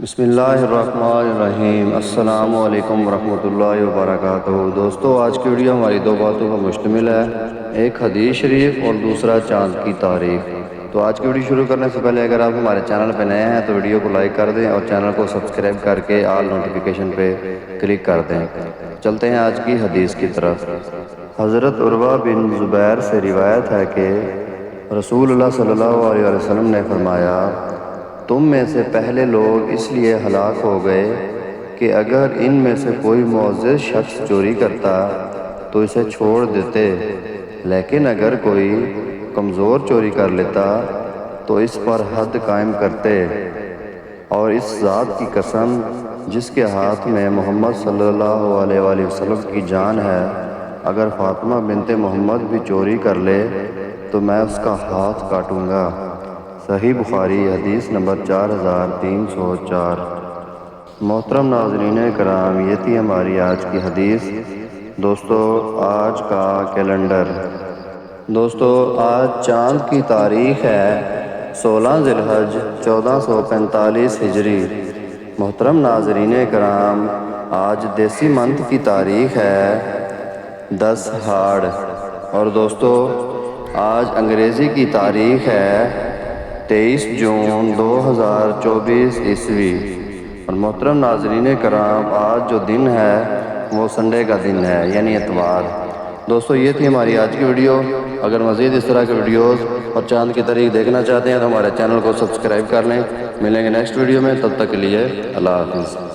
بسم اللہ الرحمن الرحیم۔ السلام علیکم ورحمۃ اللہ وبرکاتہ۔ دوستو، آج کی ویڈیو ہماری دو باتوں پر مشتمل ہے، ایک حدیث شریف اور دوسرا چاند کی تاریخ۔ تو آج کی ویڈیو شروع کرنے سے پہلے اگر آپ ہمارے چینل پہ نئے ہیں تو ویڈیو کو لائک کر دیں اور چینل کو سبسکرائب کر کے آل نوٹیفیکیشن پہ کلک کر دیں۔ چلتے ہیں آج کی حدیث کی طرف۔ حضرت عروہ بن زبیر سے روایت ہے کہ رسول اللہ صلی اللہ علیہ وسلم نے فرمایا، تم میں سے پہلے لوگ اس لیے ہلاک ہو گئے کہ اگر ان میں سے کوئی معزز شخص چوری کرتا تو اسے چھوڑ دیتے، لیکن اگر کوئی کمزور چوری کر لیتا تو اس پر حد قائم کرتے، اور اس ذات کی قسم جس کے ہاتھ میں محمد صلی اللہ علیہ وآلہ وسلم کی جان ہے، اگر فاطمہ بنت محمد بھی چوری کر لے تو میں اس کا ہاتھ کاٹوں گا۔ صحیح بخاری، حدیث نمبر 4304۔ محترم ناظرین کرام، یہ تھی ہماری آج کی حدیث۔ دوستو، آج کا کیلنڈر۔ دوستو، آج چاند کی تاریخ ہے 16 ذی الحج 1445 ہجری۔ محترم ناظرین کرام، آج دیسی منتھ کی تاریخ ہے 10 ہاڑ، اور دوستو آج انگریزی کی تاریخ ہے 23 جون 2024 عیسوی۔ اور محترم ناظرین کرام، آج جو دن ہے وہ سنڈے کا دن ہے، یعنی اتوار۔ دوستو، یہ تھی ہماری آج کی ویڈیو۔ اگر مزید اس طرح کے ویڈیوز اور چاند کی تاریخ دیکھنا چاہتے ہیں تو ہمارے چینل کو سبسکرائب کر لیں۔ ملیں گے نیکسٹ ویڈیو میں، تب تک کے لیے اللہ حافظ۔